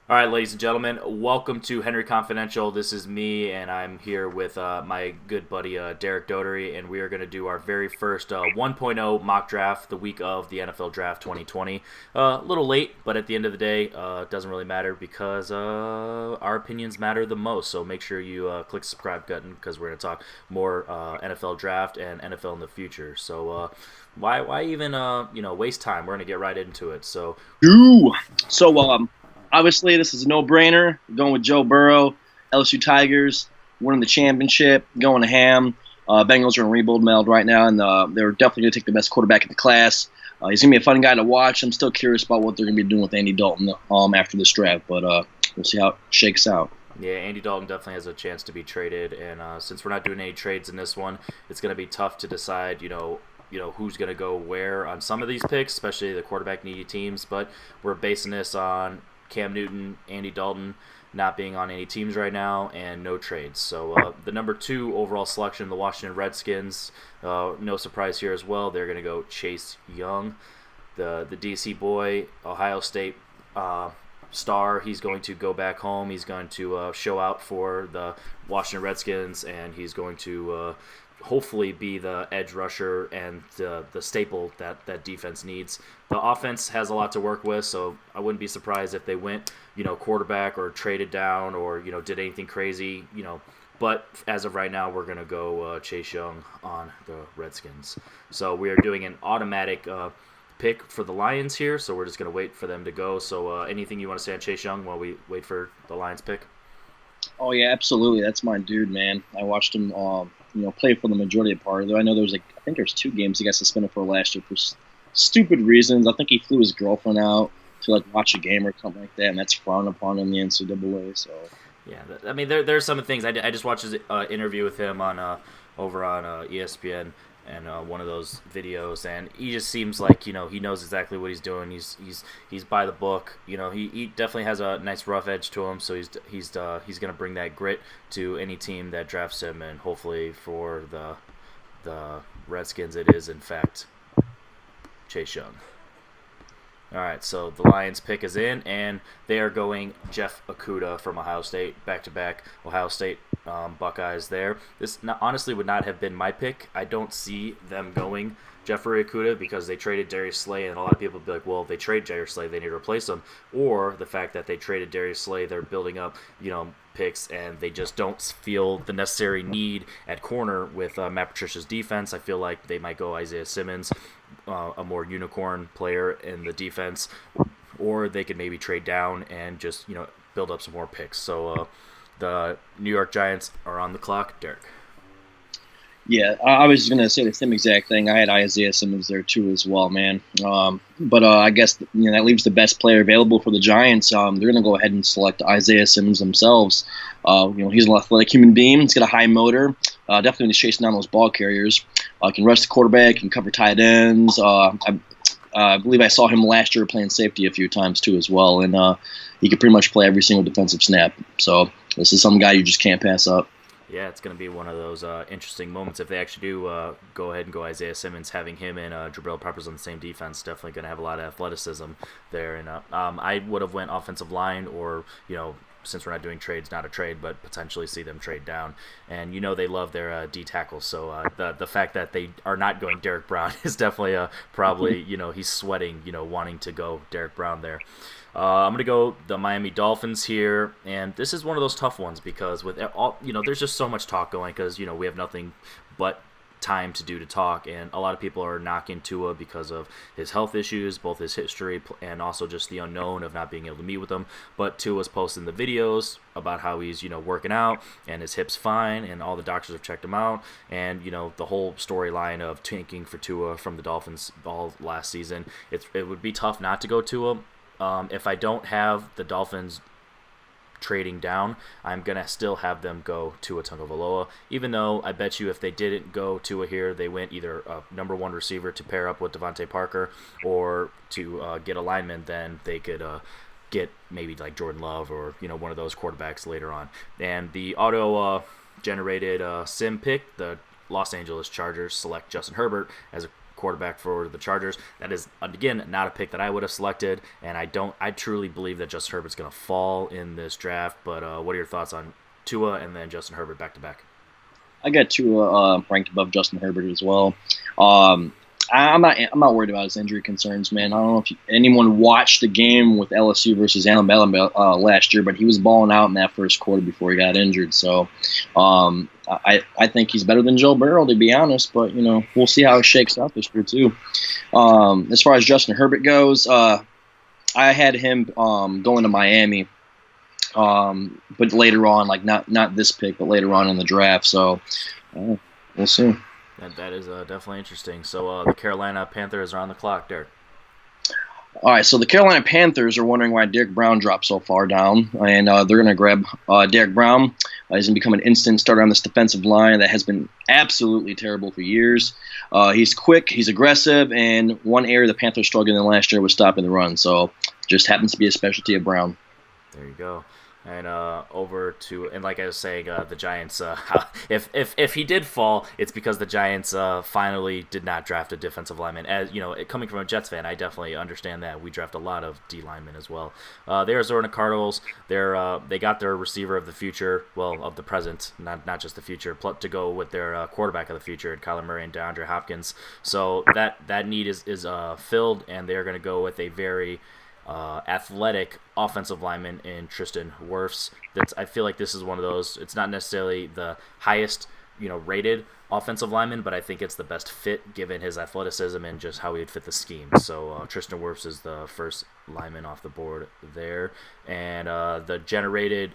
All right, ladies and gentlemen, welcome to Henry Confidential. This is me, and I'm here with my good buddy Derek Dotery, and we are going to do our very first 1.0 mock draft the week of the NFL Draft 2020. A little late, but at the end of the day, it doesn't really matter because our opinions matter the most. So make sure you click the subscribe button because we're going to talk more NFL Draft and NFL in the future. So why even waste time? We're going to get right into it. So, Ooh. Obviously, this is a no-brainer. Going with Joe Burrow, LSU Tigers, winning the championship, going to ham. Bengals are in rebuild mode right now, and they're definitely going to take the best quarterback in the class. He's going to be a fun guy to watch. I'm still curious about what they're going to be doing with Andy Dalton after this draft, but we'll see how it shakes out. Yeah, Andy Dalton definitely has a chance to be traded, and since we're not doing any trades in this one, it's going to be tough to decide, who's going to go where on some of these picks, especially the quarterback needy teams. But we're basing this on Cam Newton, Andy Dalton not being on any teams right now, and no trades. So the number 2 overall selection, the Washington Redskins, no surprise here as well. They're going to go Chase Young, the DC boy, Ohio State star. He's going to go back home. He's going to show out for the Washington Redskins, and he's going to hopefully be the edge rusher and the staple that defense needs. The offense has a lot to work with, so I wouldn't be surprised if they went, quarterback or traded down or, did anything crazy, But as of right now, we're going to go Chase Young on the Redskins. So we are doing an automatic pick for the Lions here, so we're just going to wait for them to go. So anything you want to say on Chase Young while we wait for the Lions pick? Oh, yeah, absolutely. That's my dude, man. I watched him play for the majority of the part. Though I know I think there's 2 games he got suspended for last year for stupid reasons. I think he flew his girlfriend out to watch a game or something like that, and that's frowned upon in the NCAA. So yeah, I mean there's some things. I just watched his interview with him on over on ESPN and one of those videos, and he just seems like he knows exactly what he's doing. He's by the book. He definitely has a nice rough edge to him, so he's gonna bring that grit to any team that drafts him, and hopefully for the Redskins it is in fact Chase Young. All right, so the Lions pick is in, and they are going Jeff Okudah from Ohio State, back-to-back Ohio State Buckeyes there. This honestly would not have been my pick. I don't see them going Jeffrey Okudah because they traded Darius Slay, and a lot of people would be like, well, if they trade Darius Slay, they need to replace him. Or the fact that they traded Darius Slay, they're building up, picks, and they just don't feel the necessary need at corner with Matt Patricia's defense. I feel like they might go Isaiah Simmons, a more unicorn player in the defense, or they could maybe trade down and just build up some more picks. So the New York Giants are on the clock. Derek. yeah, I was going to say the same exact thing. I had Isaiah Simmons there too as well, man. But I guess that leaves the best player available for the Giants. They're going to go ahead and select Isaiah Simmons themselves. He's an athletic human being. He's got a high motor. Definitely chasing down those ball carriers. Can rush the quarterback. Can cover tight ends. I believe I saw him last year playing safety a few times too as well, and he could pretty much play every single defensive snap. So this is some guy you just can't pass up. Yeah, it's going to be one of those interesting moments if they actually do go ahead and go Isaiah Simmons. Having him and Jabril Peppers on the same defense, definitely going to have a lot of athleticism there. And I would have went offensive line, or since we're not doing trades, not a trade, but potentially see them trade down. And they love their D tackles, so the fact that they are not going Derek Brown is definitely probably he's sweating wanting to go Derek Brown there. I'm going to go the Miami Dolphins here, and this is one of those tough ones because with all there's just so much talk going because we have nothing but time to talk, and a lot of people are knocking Tua because of his health issues, both his history and also just the unknown of not being able to meet with him. But Tua's posting the videos about how he's working out and his hip's fine, and all the doctors have checked him out, and the whole storyline of tanking for Tua from the Dolphins all last season. It would be tough not to go Tua. If I don't have the Dolphins trading down, I'm going to still have them go Tua Tagovailoa, even though I bet you if they didn't go Tua here, they went either a number 1 receiver to pair up with Devontae Parker or to get a lineman, then they could get maybe like Jordan Love or one of those quarterbacks later on. And the auto generated sim pick, the Los Angeles Chargers select Justin Herbert as a quarterback for the Chargers. That is, again, not a pick that I would have selected, and I truly believe that Justin Herbert's going to fall in this draft. But what are your thoughts on Tua and then Justin Herbert back-to-back? I got Tua ranked above Justin Herbert as well. I'm not worried about his injury concerns, man. I don't know if anyone watched the game with LSU versus Alabama last year, but he was balling out in that first quarter before he got injured. So I think he's better than Joe Burrow, to be honest. But we'll see how it shakes out this year too. As far as Justin Herbert goes, I had him going to Miami, but later on, like not this pick, but later on in the draft. So we'll see. That is definitely interesting. So the Carolina Panthers are on the clock, Derek. All right, so the Carolina Panthers are wondering why Derek Brown dropped so far down, and they're going to grab Derek Brown. He's going to become an instant starter on this defensive line that has been absolutely terrible for years. He's quick, he's aggressive, and one area the Panthers struggled in last year was stopping the run. So just happens to be a specialty of Brown. There you go. And like I was saying, the Giants. If he did fall, it's because the Giants finally did not draft a defensive lineman. As coming from a Jets fan, I definitely understand that. We draft a lot of D linemen as well. The Arizona Cardinals, they got their receiver of the future, well, of the present, not just the future, to go with their quarterback of the future, Kyler Murray and DeAndre Hopkins. So that need is filled, and they're going to go with a very athletic offensive lineman in Tristan Wirfs. I feel like this is one of those. It's not necessarily the highest, rated offensive lineman, but I think it's the best fit given his athleticism and just how he would fit the scheme. So Tristan Wirfs is the first lineman off the board there, and the generated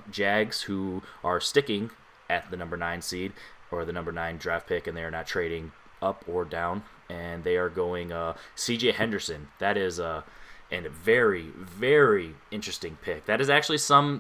Jags, who are sticking at the number 9 seed or the number 9 draft pick, and they are not trading up or down, and they are going C.J. Henderson. That is and a very, very interesting pick. That is actually some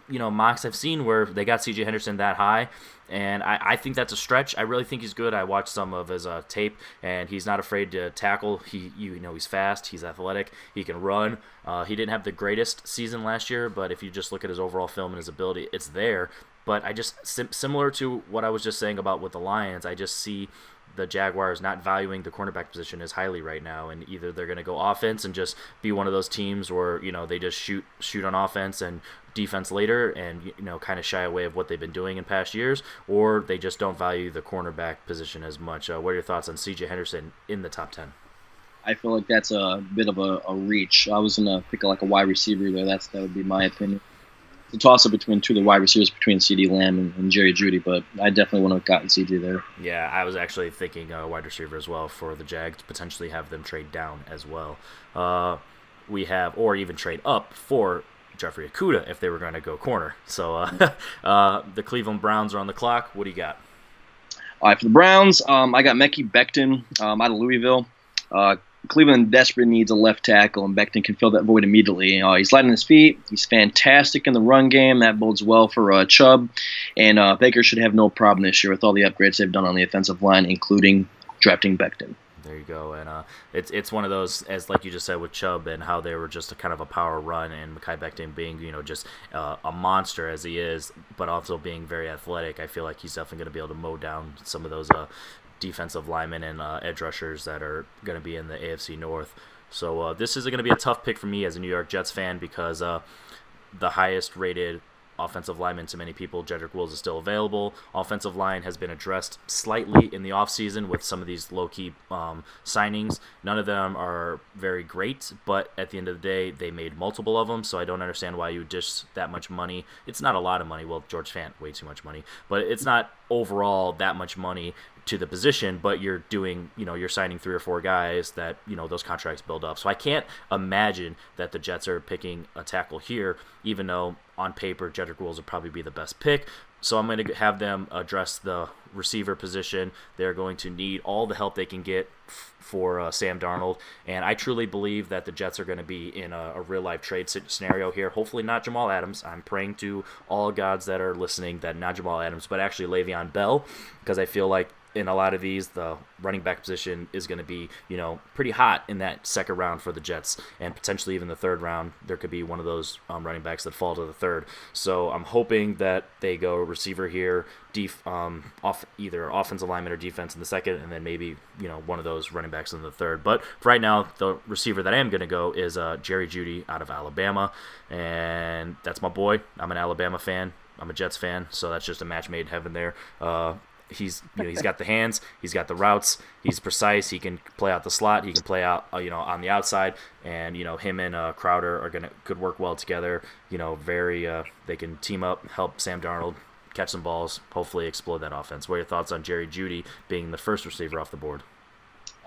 mocks I've seen where they got C.J. Henderson that high, and I think that's a stretch. I really think he's good. I watched some of his tape, and he's not afraid to tackle. He's fast, he's athletic, he can run. He didn't have the greatest season last year, but if you just look at his overall film and his ability, it's there. But I just similar to what I was just saying about with the Lions, I just see the Jaguars not valuing the cornerback position as highly right now, and either they're going to go offense and just be one of those teams where they just shoot on offense and defense later, and kind of shy away of what they've been doing in past years, or they just don't value the cornerback position as much. What are your thoughts on C.J. Henderson in the top 10? I feel like that's a bit of a reach. I was going to pick like a wide receiver there. That would be my opinion. The toss-up between two of the wide receivers between CeeDee Lamb and Jerry Jeudy, but I definitely wouldn't have gotten CJ there. Yeah, I was actually thinking wide receiver as well for the Jags to potentially have them trade down as well. Or even trade up for Jeffrey Okudah if they were going to go corner. So the Cleveland Browns are on the clock. What do you got? All right, for the Browns, I got Mekhi Becton out of Louisville. Cleveland desperately needs a left tackle, and Becton can fill that void immediately. He's light on his feet. He's fantastic in the run game. That bodes well for Chubb. And Baker should have no problem this year with all the upgrades they've done on the offensive line, including drafting Becton. There you go. And it's one of those, as like you just said with Chubb and how they were just a kind of a power run, and Mekhi Becton being just a monster as he is, but also being very athletic. I feel like he's definitely going to be able to mow down some of those defensive linemen and edge rushers that are going to be in the AFC North. So this is going to be a tough pick for me as a New York Jets fan, because the highest rated offensive lineman to many people, Jedrek Wills, is still available. Offensive line has been addressed slightly in the offseason with some of these low-key signings. None of them are very great, but at the end of the day, they made multiple of them, so I don't understand why you would dish that much money. It's not a lot of money. Well, George Fant, way too much money. But it's not overall that much money to the position, but you're doing, you're signing 3 or 4 guys that, those contracts build up. So I can't imagine that the Jets are picking a tackle here, even though on paper Jedrek Wills would probably be the best pick. So I'm going to have them address the receiver position. They're going to need all the help they can get for Sam Darnold, and I truly believe that the Jets are going to be in a real-life trade scenario here. Hopefully not Jamal Adams. I'm praying to all gods that are listening that not Jamal Adams, but actually Le'Veon Bell, because I feel like in a lot of these, the running back position is going to be, pretty hot in that second round for the Jets, and potentially even the third round. There could be one of those running backs that fall to the third. So I'm hoping that they go receiver here, off either offensive lineman or defense in the second, and then maybe one of those running backs in the third. But for right now, the receiver that I am going to go is Jerry Jeudy out of Alabama, and that's my boy. I'm an Alabama fan. I'm a Jets fan, so that's just a match made in heaven there. He's got the hands, he's got the routes, he's precise, he can play out the slot, he can play out on the outside, and him and Crowder could work well together. They can team up, help Sam Darnold catch some balls, hopefully explode that offense. What are your thoughts on Jerry Jeudy being the first receiver off the board?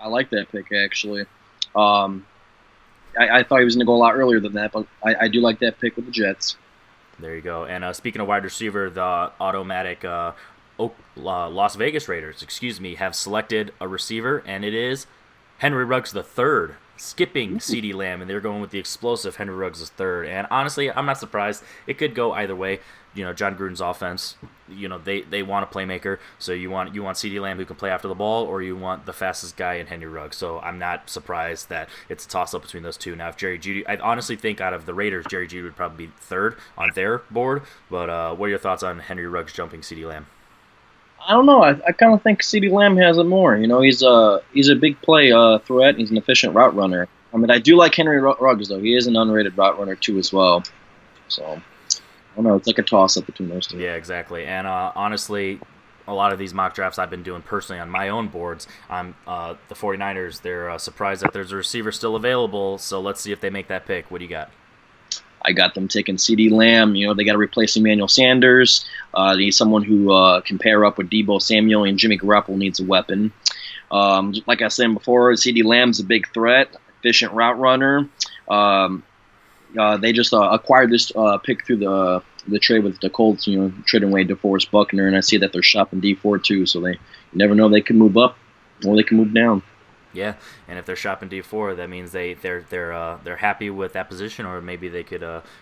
I like that pick, actually. I thought he was going to go a lot earlier than that, but I do like that pick with the Jets. There you go. And speaking of wide receiver, the automatic Las Vegas Raiders, have selected a receiver, and it is Henry Ruggs III, skipping CeeDee Lamb, and they're going with the explosive Henry Ruggs III. And honestly, I'm not surprised. It could go either way. John Gruden's offense, they want a playmaker, so you want CeeDee Lamb who can play after the ball, or you want the fastest guy in Henry Ruggs. So I'm not surprised that it's a toss-up between those two. Now, if Jerry Jeudy, I honestly think out of the Raiders, Jerry Jeudy would probably be third on their board. But what are your thoughts on Henry Ruggs jumping CeeDee Lamb? I don't know. I kind of think CeeDee Lamb has it more. He's a big play threat. He's an efficient route runner. I mean, I do like Henry Ruggs, though. He is an underrated route runner, too, as well. So, I don't know. It's like a toss-up between those two. Yeah, exactly. And honestly, a lot of these mock drafts I've been doing personally on my own boards, the 49ers, they're surprised that there's a receiver still available, so let's see if they make that pick. What do you got? I got them taking CeeDee Lamb. They got to replace Emmanuel Sanders. They need someone who can pair up with Deebo Samuel, and Jimmy Garoppolo needs a weapon. Like I said before, CeeDee Lamb's a big threat, efficient route runner. They just acquired this pick through the trade with the Colts, trading away DeForest Buckner, and I see that they're shopping D4 too, so you never know, they can move up or they can move down. Yeah, and if they're shopping D4, that means they're happy with that position, or maybe they could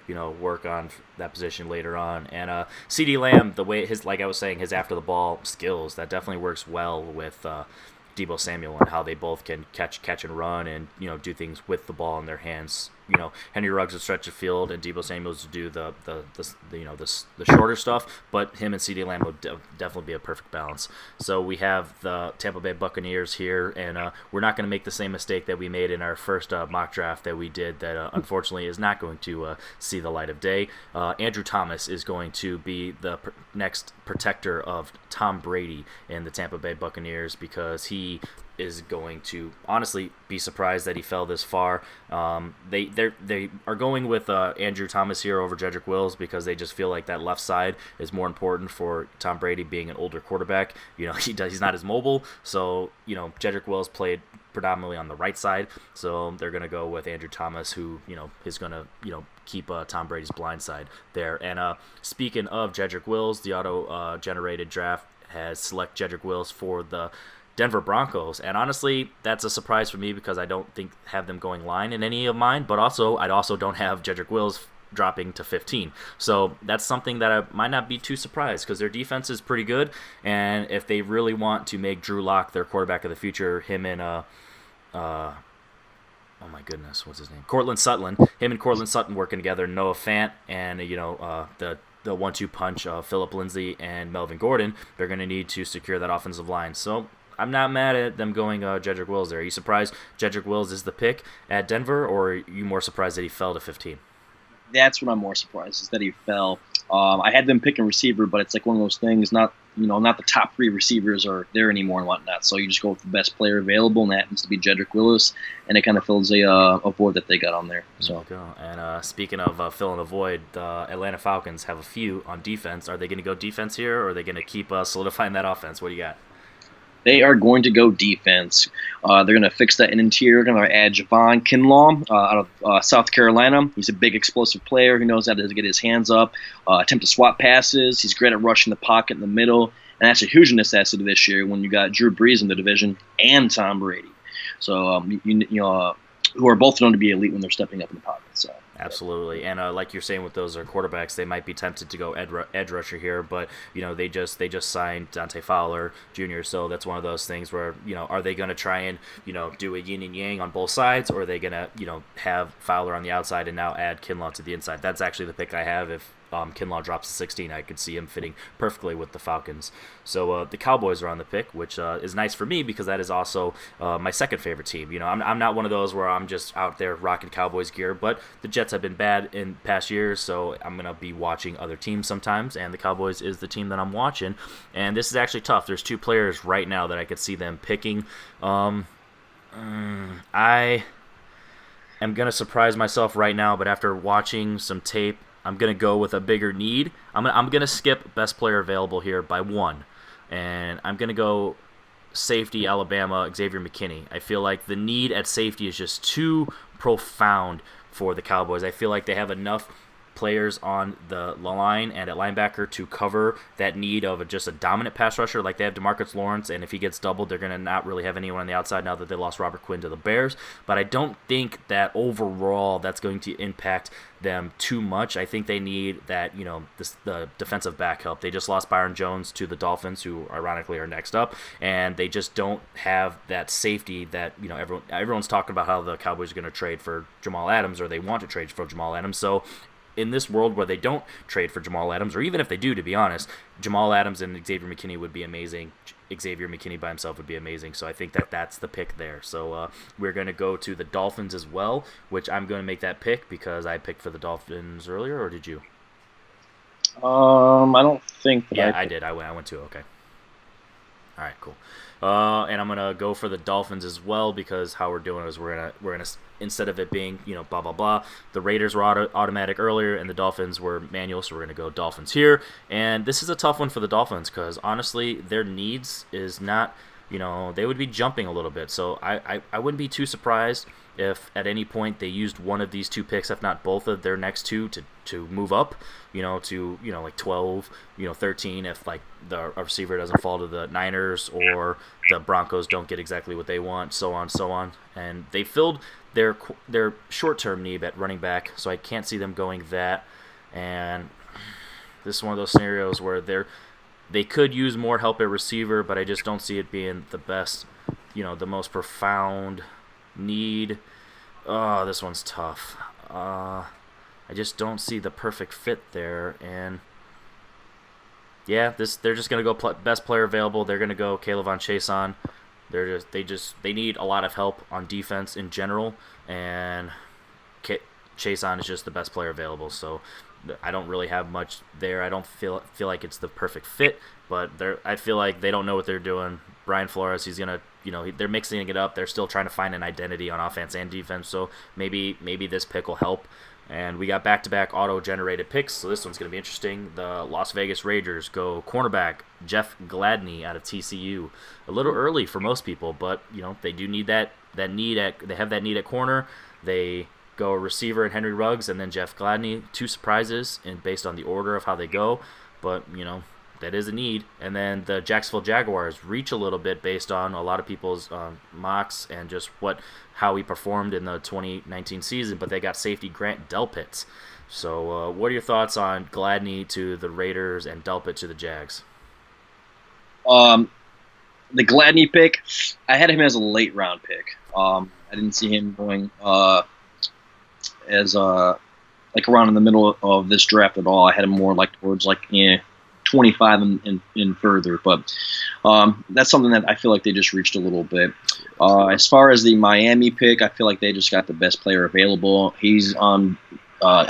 work on that position later on. And CeeDee Lamb, the way like I was saying, his after the ball skills, that definitely works well with Deebo Samuel, and how they both can catch and run, and do things with the ball in their hands. Henry Ruggs would stretch the field, and Deebo Samuel would do the shorter stuff. But him and CeeDee Lamb would definitely be a perfect balance. So we have the Tampa Bay Buccaneers here, and we're not going to make the same mistake that we made in our first mock draft that we did. That unfortunately is not going to see the light of day. Andrew Thomas is going to be the next protector of Tom Brady in the Tampa Bay Buccaneers, because he is going to honestly be surprised that he fell this far. They are going with Andrew Thomas here over Jedrek Wills, because they just feel like that left side is more important for Tom Brady, being an older quarterback. He's not as mobile, so Jedrek Wills played predominantly on the right side, so they're going to go with Andrew Thomas, who is going to keep Tom Brady's blind side there. And speaking of Jedrek Wills, the auto generated draft has select Jedrek Wills for the Denver Broncos, and honestly, that's a surprise for me, because I don't have them going line in any of mine, but I also don't have Jedrek Wills dropping to 15. So that's something that I might not be too surprised, because their defense is pretty good, and if they really want to make Drew Lock their quarterback of the future, him and oh my goodness, what's his name? Courtland Sutton. Him and Courtland Sutton working together, Noah Fant, and the 1-2 punch of Phillip Lindsay and Melvin Gordon, they're going to need to secure that offensive line. So I'm not mad at them going Jedrek Wills there. Are you surprised Jedrek Wills is the pick at Denver, or are you more surprised that he fell to 15? That's what I'm more surprised, is that he fell. I had them picking receiver, but it's like one of those things, not the top 3 receivers are there anymore and whatnot, so you just go with the best player available, and that happens to be Jedrek Wills, and it kind of fills a void that they got on there. So. There you go. And speaking of filling a void, the Atlanta Falcons have a few on defense. Are they going to go defense here, or are they going to keep solidifying that offense? What do you got? They are going to go defense. They're going to fix that in interior. They're going to add Javon Kinlaw out of South Carolina. He's a big, explosive player who knows how to get his hands up, attempt to swap passes. He's great at rushing the pocket in the middle, and that's a huge necessity this year when you got Drew Brees in the division and Tom Brady. So who are both known to be elite when they're stepping up in the pocket. So Absolutely, and like you're saying with those quarterbacks, they might be tempted to go edge rusher here, but they just signed Dante Fowler Jr. So that's one of those things where are they going to try and do a yin and yang on both sides, or are they going to have Fowler on the outside and now add Kinlaw to the inside? That's actually the pick I have. If Kinlaw drops to 16, I could see him fitting perfectly with the Falcons. So the Cowboys are on the pick, which is nice for me because that is also my second favorite team. I'm not one of those where I'm just out there rocking Cowboys gear, but the Jets have been bad in past years, so I'm going to be watching other teams sometimes, and the Cowboys is the team that I'm watching. And this is actually tough. There's two players right now that I could see them picking. I am going to surprise myself right now, but after watching some tape, I'm going to go with a bigger need. I'm going to skip best player available here by one, and I'm going to go safety Alabama, Xavier McKinney. I feel like the need at safety is just too profound for the Cowboys. I feel like they have enough players on the line and at linebacker to cover that need of just a dominant pass rusher. Like they have DeMarcus Lawrence, and if he gets doubled, they're going to not really have anyone on the outside now that they lost Robert Quinn to the Bears. But I don't think that overall that's going to impact them too much. I think they need that, the defensive back help. They just lost Byron Jones to the Dolphins, who ironically are next up, and they just don't have that safety that, everyone's talking about how the Cowboys are going to trade for Jamal Adams, or they want to trade for Jamal Adams. So in this world where they don't trade for Jamal Adams, or even if they do, to be honest, Jamal Adams and Xavier McKinney would be amazing. Xavier McKinney by himself would be amazing. So I think that that's the pick there. So we're going to go to the Dolphins as well, which I'm going to make that pick because I picked for the Dolphins earlier, or did you? I don't think that. Yeah, I did. I went to. Okay. All right, cool. And I'm gonna go for the Dolphins as well because how we're doing is we're gonna instead of it being blah blah blah, the Raiders were automatic earlier and the Dolphins were manual, so we're gonna go Dolphins here. And this is a tough one for the Dolphins because honestly their needs is not they would be jumping a little bit. So I wouldn't be too surprised if at any point they used one of these two picks, if not both of their next two, to move up, to like 12, 13, if like the receiver doesn't fall to the Niners or the Broncos don't get exactly what they want, so on. And they filled their short-term need at running back, so I can't see them going that. And this is one of those scenarios where they could use more help at receiver, but I just don't see it being the best, the most profound need. Oh, this one's tough. I just don't see the perfect fit there, and yeah, they're just gonna go best player available. They're gonna go Kayvon Chason. They need a lot of help on defense in general, and Chason is just the best player available. So I don't really have much there. I don't feel like it's the perfect fit, but I feel like they don't know what they're doing. Brian Flores, he's gonna, they're mixing it up. They're still trying to find an identity on offense and defense. So maybe this pick will help. And we got back-to-back auto-generated picks, so this one's going to be interesting. The Las Vegas Raiders go cornerback Jeff Gladney out of TCU. A little early for most people, but they do need they have that need at corner. They go a receiver and Henry Ruggs, and then Jeff Gladney. Two surprises, and based on the order of how they go, but that is a need. And then the Jacksonville Jaguars reach a little bit based on a lot of people's mocks and just how he performed in the 2019 season, but they got safety Grant Delpit. So what are your thoughts on Gladney to the Raiders and Delpit to the Jags? The Gladney pick, I had him as a late round pick. I didn't see him going as like around in the middle of this draft at all. I had him more like towards 25 and further, but that's something that I feel like they just reached a little bit. As far as the Miami pick, I feel like they just got the best player available. He's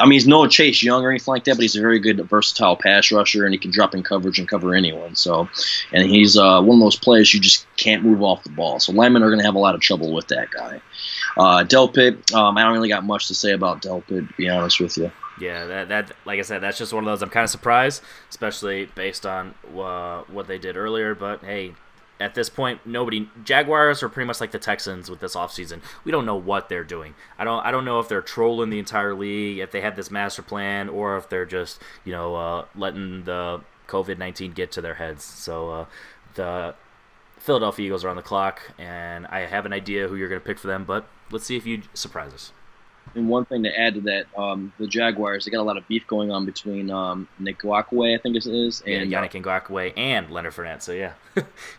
he's no Chase Young or anything like that, but he's a very good versatile pass rusher, and he can drop in coverage and cover anyone. So, and he's one of those players you just can't move off the ball. So linemen are going to have a lot of trouble with that guy. Delpit, I don't really got much to say about Delpit, to be honest with you. Yeah, that like I said, that's just one of those I'm kind of surprised, especially based on what they did earlier. But hey, at this point, Jaguars are pretty much like the Texans with this offseason. We don't know what they're doing. I don't know if they're trolling the entire league, if they have this master plan, or if they're just letting the COVID-19 get to their heads. So the Philadelphia Eagles are on the clock, and I have an idea who you're going to pick for them, but let's see if you surprise us. And one thing to add to that, the Jaguars, they got a lot of beef going on between Nick Ngakwe, I think it is, Yeah, and Yannick Ngakoue and Leonard Fournette. So yeah,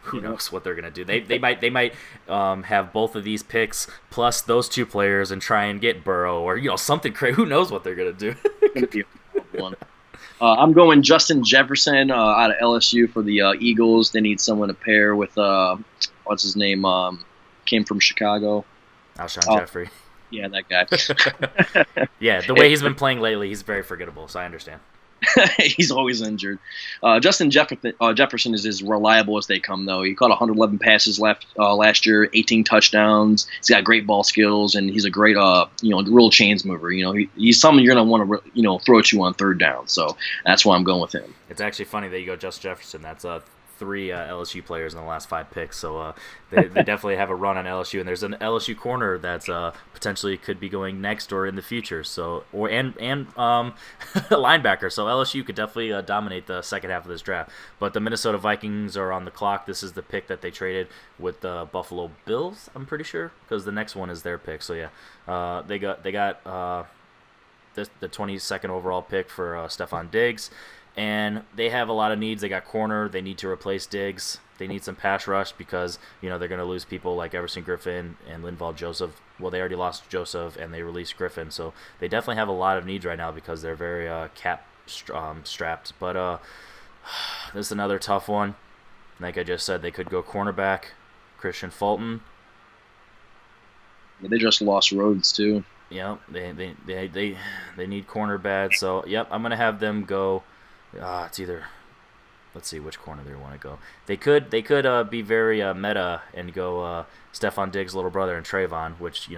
who you know, knows what they're gonna do? They might have both of these picks plus those two players and try and get Burrow or something crazy. Who knows what they're gonna do? going to be a one. I'm going Justin Jefferson out of LSU for the Eagles. They need someone to pair with what's his name? Came from Chicago. Alshon Jeffrey. Yeah, that guy. Yeah, the way he's been playing lately, he's very forgettable. So I understand. He's always injured. Justin Jefferson is as reliable as they come, though. He caught 111 passes last year, 18 touchdowns. He's got great ball skills, and he's a great, real chains mover. He's someone you're gonna want to, throw at you on third down. So that's why I'm going with him. It's actually funny that you go Justin Jefferson. That's three LSU players in the last 5 picks, so they definitely have a run on LSU, and there's an LSU corner that's potentially could be going next or in the future. So and linebacker. So LSU could definitely dominate the second half of this draft. But the Minnesota Vikings are on the clock. This is the pick that they traded with the Buffalo Bills. I'm pretty sure because the next one is their pick. So yeah, they got the 22nd overall pick for Stefon Diggs. And they have a lot of needs. They got corner. They need to replace Diggs. They need some pass rush because, they're going to lose people like Everson Griffin and Linval Joseph. Well, they already lost Joseph and they released Griffin. So they definitely have a lot of needs right now because they're very cap strapped. But this is another tough one. Like I just said, they could go cornerback, Christian Fulton. Yeah, they just lost Rhodes, too. Yeah, they need corner bad. So, yep, I'm going to have them go. It's either. Let's see which corner they want to go. They could be very meta and go Stefon Diggs' little brother and Trayvon, which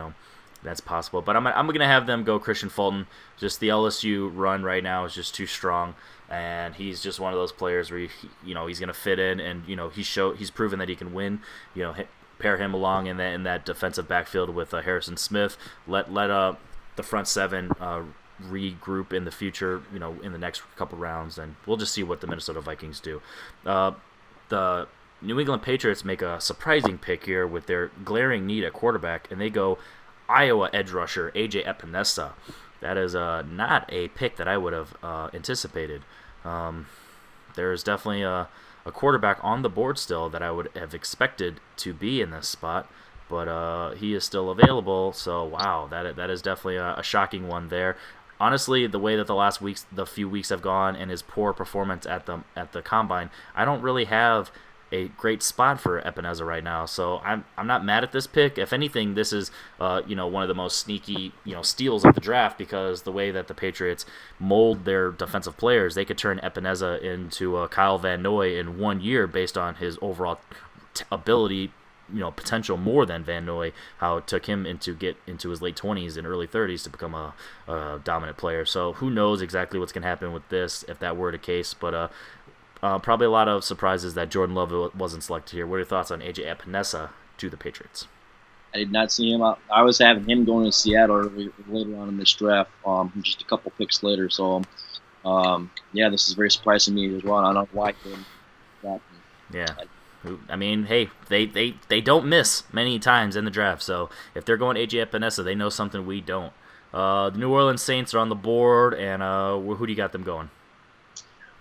that's possible. But I'm gonna have them go Christian Fulton. Just the LSU run right now is just too strong, and he's just one of those players where he's gonna fit in, and he's proven that he can win. Pair him along in that defensive backfield with Harrison Smith. Let the front seven regroup in the future, in the next couple rounds, and we'll just see what the Minnesota Vikings do. The New England Patriots make a surprising pick here with their glaring need at quarterback, and they go Iowa edge rusher AJ Epinesa. That is not a pick that I would have anticipated. There's definitely a quarterback on the board still that I would have expected to be in this spot, but he is still available. So wow, that is definitely a shocking one there. Honestly, the way that the few weeks have gone, and his poor performance at the combine, I don't really have a great spot for Epinesa right now. So I'm not mad at this pick. If anything, this is one of the most sneaky steals of the draft, because the way that the Patriots mold their defensive players, they could turn Epinesa into Kyle Van Noy in 1 year based on his overall ability. Potential more than Van Noy, how it took him get into his late 20s and early 30s to become a dominant player. So who knows exactly what's going to happen with this if that were the case, but probably a lot of surprises that Jordan Love wasn't selected here. What are your thoughts on AJ Epinesa to the Patriots? I did not see him. I was having him going to Seattle later on in this draft, just a couple picks later. So, this is very surprising to me as well. I don't know why he didn't. Yeah. I mean, hey, they don't miss many times in the draft. So if they're going AJ Epinesa, they know something we don't. The New Orleans Saints are on the board, and who do you got them going?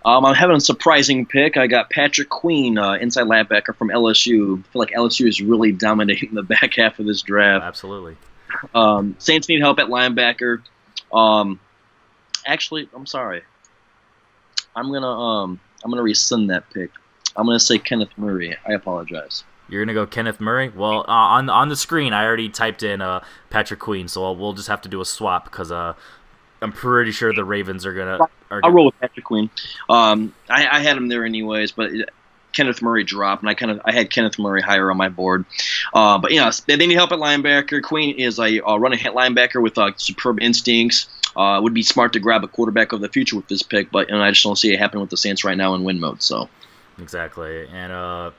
I'm having a surprising pick. I got Patrick Queen, inside linebacker from LSU. I feel like LSU is really dominating the back half of this draft. Absolutely. Saints need help at linebacker. Actually, I'm sorry. I'm gonna rescind that pick. I'm going to say Kenneth Murray. I apologize. You're going to go Kenneth Murray? Well, on the screen, I already typed in Patrick Queen, so we'll just have to do a swap because I'm pretty sure the Ravens are going to... I'll roll with Patrick Queen. I had him there anyways, but Kenneth Murray dropped, and I had Kenneth Murray higher on my board. But they need help at linebacker. Queen is a running hit linebacker with superb instincts. Would be smart to grab a quarterback of the future with this pick, but I just don't see it happen with the Saints right now in win mode, so... Exactly, and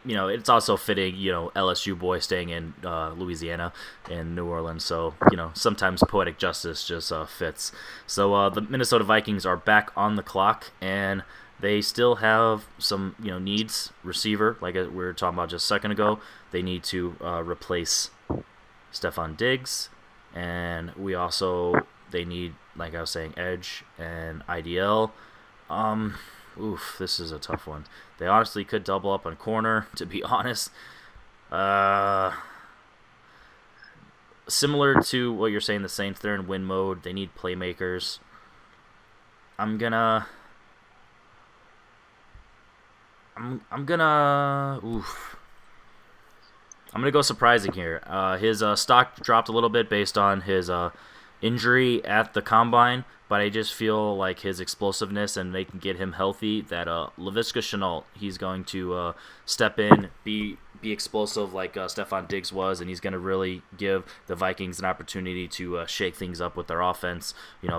it's also fitting. LSU boy staying in Louisiana and New Orleans, so sometimes poetic justice just fits. So the Minnesota Vikings are back on the clock, and they still have some needs. Receiver, like we were talking about just a second ago, they need to replace Stefon Diggs. and they need, like I was saying, edge and IDL. This is a tough one. They honestly could double up on corner, to be honest. Similar to what you're saying, the Saints, they're in win mode. They need playmakers. I'm gonna go surprising here. His stock dropped a little bit based on his injury at the combine, but I just feel like his explosiveness and they can get him healthy. That Laviska Shenault, he's going to step in, be explosive like Stefon Diggs was, and he's going to really give the Vikings an opportunity to shake things up with their offense.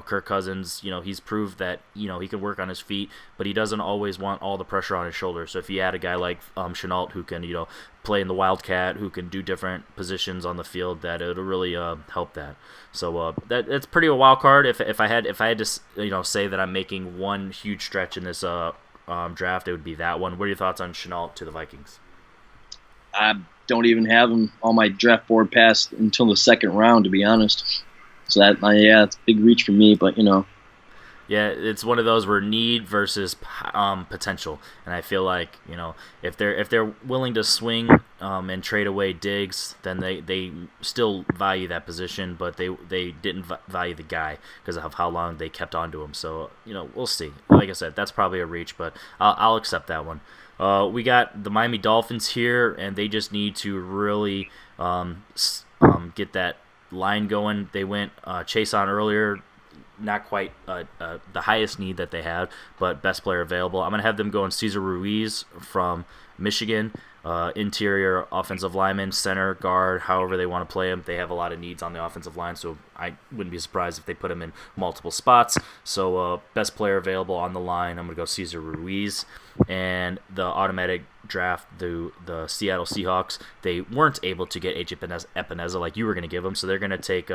Kirk Cousins, he's proved that he can work on his feet, but he doesn't always want all the pressure on his shoulders. So if you add a guy like Shenault who can play in the Wildcat, who can do different positions on the field, that it'll really help that. So that's pretty a wild card. If I had to say that I'm making one huge stretch in this draft, it would be that one. What are your thoughts on Shenault to the Vikings? I don't even have him on my draft board past until the second round, to be honest. So that, it's a big reach for me, but Yeah, it's one of those where need versus potential, and I feel like if they're willing to swing and trade away Diggs, then they still value that position, but they didn't value the guy because of how long they kept on to him. So we'll see. Like I said, that's probably a reach, but I'll accept that one. We got the Miami Dolphins here, and they just need to really get that line going. They went Chase on earlier. Not quite the highest need that they had, but best player available. I'm going to have them going Cesar Ruiz from Michigan, interior offensive lineman, center, guard, however they want to play him. They have a lot of needs on the offensive line, so I wouldn't be surprised if they put him in multiple spots. So best player available on the line, I'm going to go Cesar Ruiz. And the automatic draft, the Seattle Seahawks, they weren't able to get A.J. Epineza like you were going to give them, so they're going to take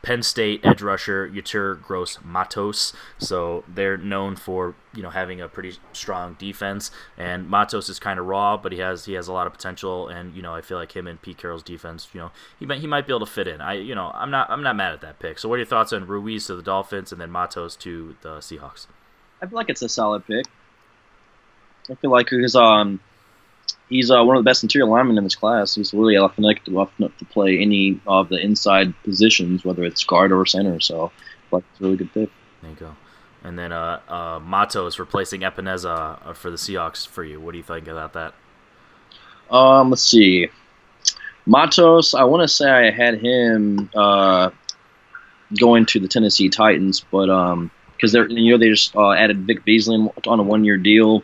Penn State edge rusher Yetur Gross-Matos. So they're known for having a pretty strong defense, and Matos is kind of raw, but he has a lot of potential, and I feel like him and Pete Carroll's defense, he might be able to fit in. I'm not mad at that pick. So what are your thoughts on Ruiz to the Dolphins and then Matos to the Seahawks? I feel like it's a solid pick. I feel like he's one of the best interior linemen in this class. He's really athletic to play any of the inside positions, whether it's guard or center. So I feel like it's a really good pick. There you go. And then Matos replacing Epineza for the Seahawks for you. What do you think about that? Let's see. Matos, I want to say I had him going to the Tennessee Titans, but because they just added Vic Beasley on a 1-year deal.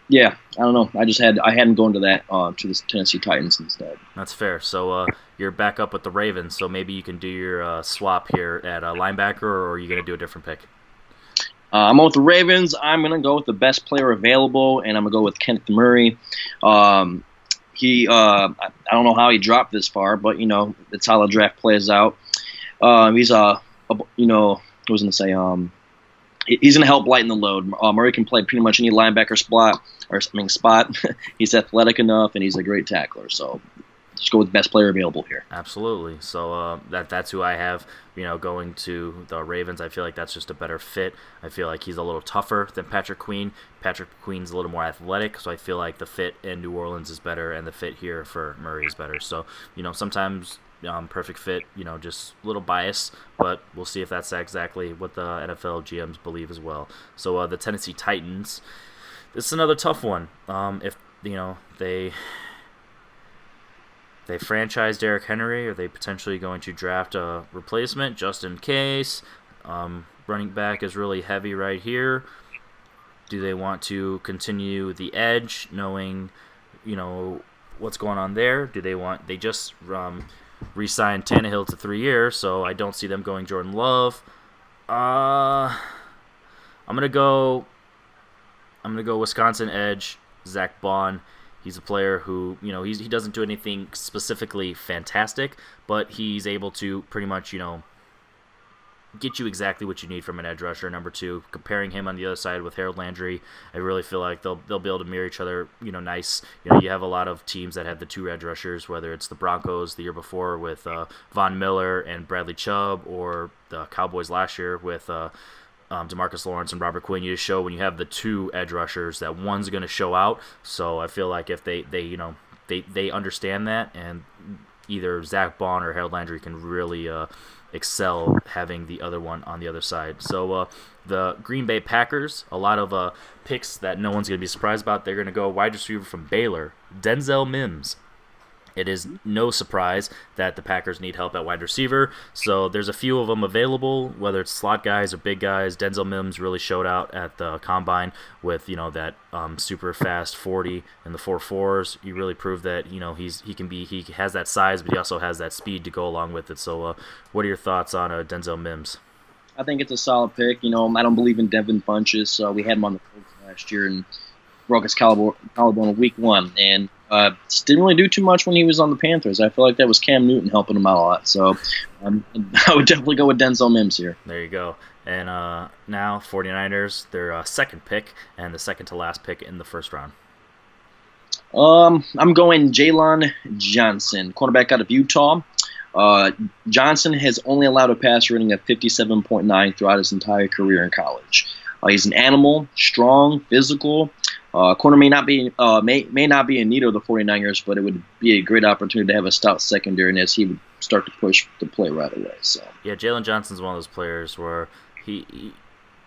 Yeah, I don't know. I had him going to the Tennessee Titans instead. That's fair. So you're back up with the Ravens, so maybe you can do your swap here at linebacker, or are you going to do a different pick? I'm on with the Ravens. I'm going to go with the best player available, and I'm going to go with Kenneth Murray. I don't know how he dropped this far, but it's how the draft plays out. He's he's going to help lighten the load. Murray can play pretty much any linebacker spot. He's athletic enough, and he's a great tackler. So just go with best player available here. Absolutely. So that's who I have. Going to the Ravens, I feel like that's just a better fit. I feel like he's a little tougher than Patrick Queen. Patrick Queen's a little more athletic, so I feel like the fit in New Orleans is better, and the fit here for Murray is better. So sometimes. Perfect fit, just a little bias, but we'll see if that's exactly what the NFL GMs believe as well. So the Tennessee Titans, this is another tough one. If they franchise Derrick Henry, are they potentially going to draft a replacement just in case? Running back is really heavy right here. Do they want to continue the edge, knowing what's going on there? They just re-signed Tannehill to 3 years, so I don't see them going Jordan Love. I'm gonna go Wisconsin edge Zach Bond. He's a player who he doesn't do anything specifically fantastic, but he's able to pretty much get you exactly what you need from an edge rusher. Number two, comparing him on the other side with Harold Landry, I really feel like they'll be able to mirror each other, nice. You have a lot of teams that have the two edge rushers, whether it's the Broncos the year before with Von Miller and Bradley Chubb, or the Cowboys last year with DeMarcus Lawrence and Robert Quinn. You just show when you have the two edge rushers that one's going to show out. So I feel like if they understand that, and either Zach Bond or Harold Landry can really excel having the other one on the other side. So the Green Bay Packers, a lot of picks that no one's going to be surprised about. They're going to go wide receiver from Baylor, Denzel Mims. It is no surprise that the Packers need help at wide receiver, so there's a few of them available, whether it's slot guys or big guys. Denzel Mims really showed out at the Combine with that super fast 40 and the 4.4s. He really proved that he has that size, but he also has that speed to go along with it. So what are your thoughts on Denzel Mims? I think it's a solid pick. I don't believe in Devin Funchess. We had him on the Colts last year and broke his collarbone in week 1, and didn't really do too much when he was on the Panthers. I feel like that was Cam Newton helping him out a lot. So I would definitely go with Denzel Mims here. There you go. And now 49ers, their second pick and the second to last pick in the first round. I'm going Jalen Johnson, cornerback out of Utah. Johnson has only allowed a passer rating of 57.9 throughout his entire career in college. He's an animal, strong, physical. Corner may not be in need of the 49ers, but it would be a great opportunity to have a stout secondary, as he would start to push the play right away. So yeah, Jalen Johnson's one of those players where he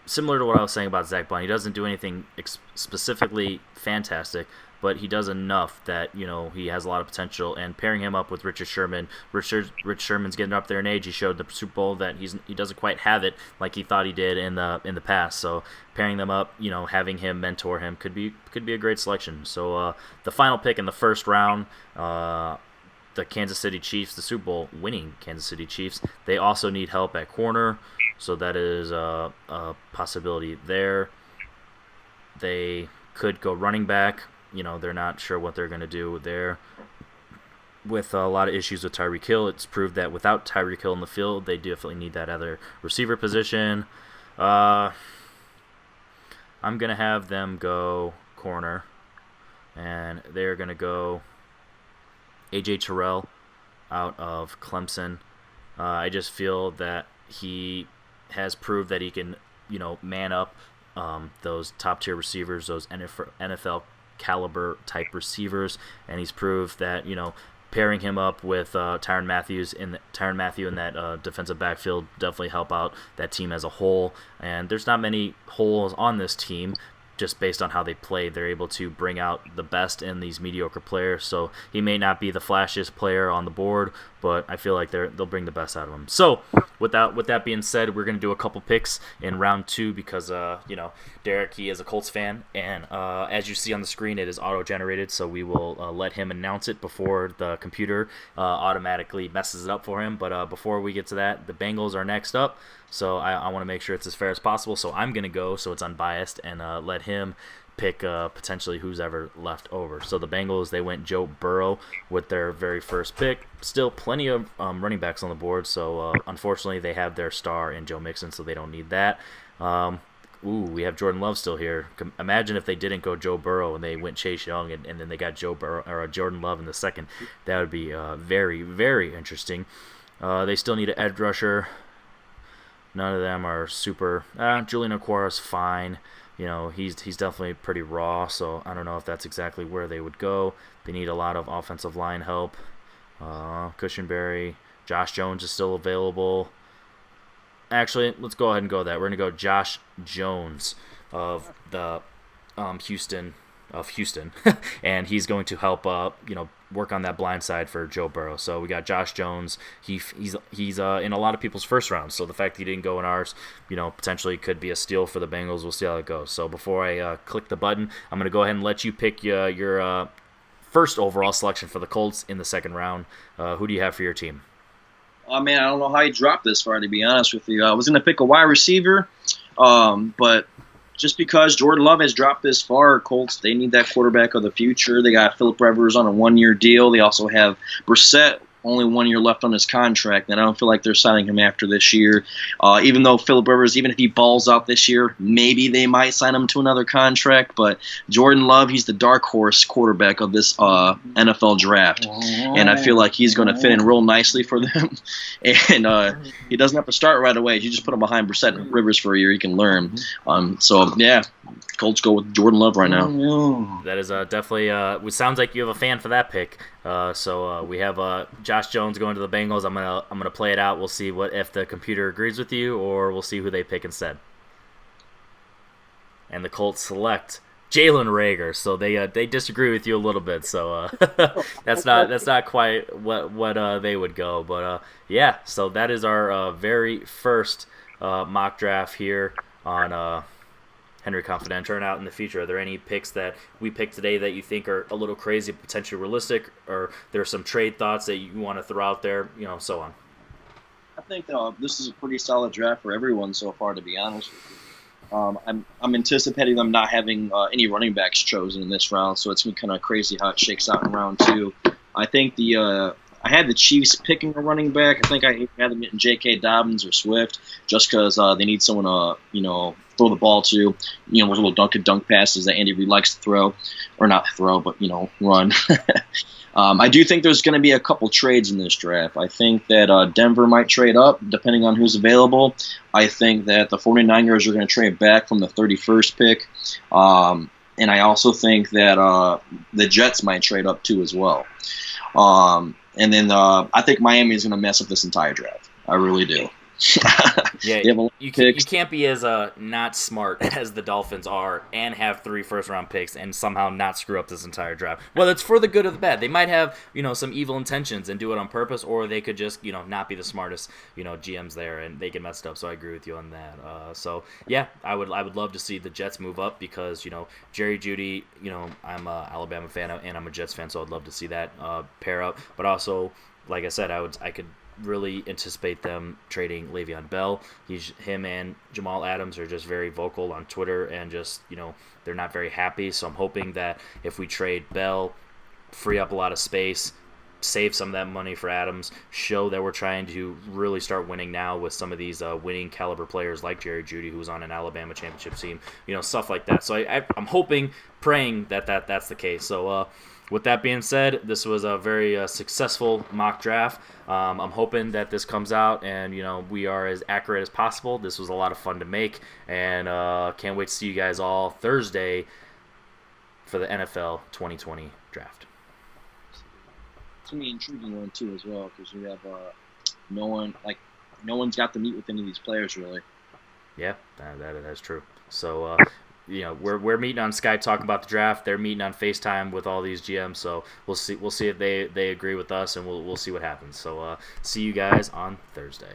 similar to what I was saying about Zach Bond, he doesn't do anything specifically fantastic, but he does enough that he has a lot of potential. And pairing him up with Richard Sherman, Rich Sherman's getting up there in age. He showed the Super Bowl that he doesn't quite have it like he thought he did in the past. So pairing them up, having him mentor him could be a great selection. So the final pick in the first round, the Kansas City Chiefs, the Super Bowl winning Kansas City Chiefs, they also need help at corner. So that is a possibility there. They could go running back. They're not sure what they're going to do there. With a lot of issues with Tyreek Hill, it's proved that without Tyreek Hill in the field, they definitely need that other receiver position. I'm going to have them go corner, and they're going to go A.J. Terrell out of Clemson. I just feel that he has proved that he can, man up those top-tier receivers, those NFL caliber type receivers, and he's proved that pairing him up with Tyrann Mathieu in that defensive backfield definitely help out that team as a whole. And there's not many holes on this team. Just based on how they play, they're able to bring out the best in these mediocre players. So he may not be the flashiest player on the board, but I feel like they'll bring the best out of him. So with that being said, we're going to do a couple picks in round 2 because Derek, he is a Colts fan, and as you see on the screen, it is auto-generated, so we will let him announce it before the computer automatically messes it up for him. But before we get to that, the Bengals are next up. So I want to make sure it's as fair as possible. So I'm going to go so it's unbiased and let him pick potentially who's ever left over. So the Bengals, they went Joe Burrow with their very first pick. Still plenty of running backs on the board. So unfortunately, they have their star in Joe Mixon, so they don't need that. We have Jordan Love still here. Imagine if they didn't go Joe Burrow and they went Chase Young and then they got Jordan Love in the second. That would be very, very interesting. They still need an edge rusher. None of them are super. Julian Okwara's fine. He's definitely pretty raw, so I don't know if that's exactly where they would go. They need a lot of offensive line help. Cushenberry, Josh Jones is still available. Actually, let's go ahead and go that. We're going to go Josh Jones of the Houston, and he's going to help work on that blind side for Joe Burrow. So we got Josh Jones. He's in a lot of people's first round. So the fact that he didn't go in ours, potentially could be a steal for the Bengals. We'll see how it goes. So before I click the button, I'm going to go ahead and let you pick your first overall selection for the Colts in the second round. Who do you have for your team? Oh, man, I don't know how you dropped this far, to be honest with you. I was going to pick a wide receiver, but just because Jordan Love has dropped this far, Colts, they need that quarterback of the future. They got Phillip Rivers on a 1-year deal. They also have Brissett only 1 year left on his contract, and I don't feel like they're signing him after this year. Even though Phillip Rivers, even if he balls out this year, maybe they might sign him to another contract. But Jordan Love, he's the dark horse quarterback of this NFL draft, and I feel like he's going to fit in real nicely for them. And he doesn't have to start right away. You just put him behind Brissett and Rivers for a year, he can learn. So yeah, Colts go with Jordan Love right now. That is definitely. It sounds like you have a fan for that pick. So we have Josh Jones going to the Bengals. I'm gonna play it out. We'll see if the computer agrees with you, or we'll see who they pick instead. And the Colts select Jalen Reagor. So they disagree with you a little bit. So that's not quite what they would go. But yeah. So that is our very first mock draft here on Henry Confidential. And out in the future, are there any picks that we picked today that you think are a little crazy, potentially realistic, or there's some trade thoughts that you want to throw out there, so on? I think this is a pretty solid draft for everyone so far, to be honest with you. I'm anticipating them not having any running backs chosen in this round, so it's going to be kind of crazy how it shakes out in round 2. I think I had the Chiefs picking a running back. I think I had them getting J.K. Dobbins or Swift just because they need someone to, throw the ball to, with little dunk passes that Andy Reid likes to throw, or not throw, but, run. I do think there's going to be a couple trades in this draft. I think that Denver might trade up, depending on who's available. I think that the 49ers are going to trade back from the 31st pick. And I also think that the Jets might trade up too as well. And then I think Miami is going to mess up this entire draft. I really do. Yeah, you can't be as not smart as the Dolphins are and have 3 first-round picks and somehow not screw up this entire draft. Well, it's for the good or the bad. They might have some evil intentions and do it on purpose, or they could just not be the smartest GMs there and they get messed up. So I agree with you on that. So yeah, I would love to see the Jets move up because Jerry Jeudy. I'm a Alabama fan and I'm a Jets fan, so I'd love to see that pair up. But also, like I said, I could really anticipate them trading Le'Veon Bell. Him and Jamal Adams are just very vocal on Twitter and just, they're not very happy. So I'm hoping that if we trade Bell, free up a lot of space, save some of that money for Adams, show that we're trying to really start winning now with some of these winning caliber players like Jerry Jeudy, who's on an Alabama championship team, stuff like that. So I'm hoping, praying that's the case. So with that being said, this was a very successful mock draft. I'm hoping that this comes out and, we are as accurate as possible. This was a lot of fun to make, and can't wait to see you guys all Thursday for the NFL 2020 draft. It's going to be an intriguing one, too, as well, because we have no one's got to meet with any of these players, really. Yeah, that's true. So, we're meeting on Skype talking about the draft. They're meeting on FaceTime with all these GMs. So we'll see if they agree with us, and we'll see what happens. So see you guys on Thursday.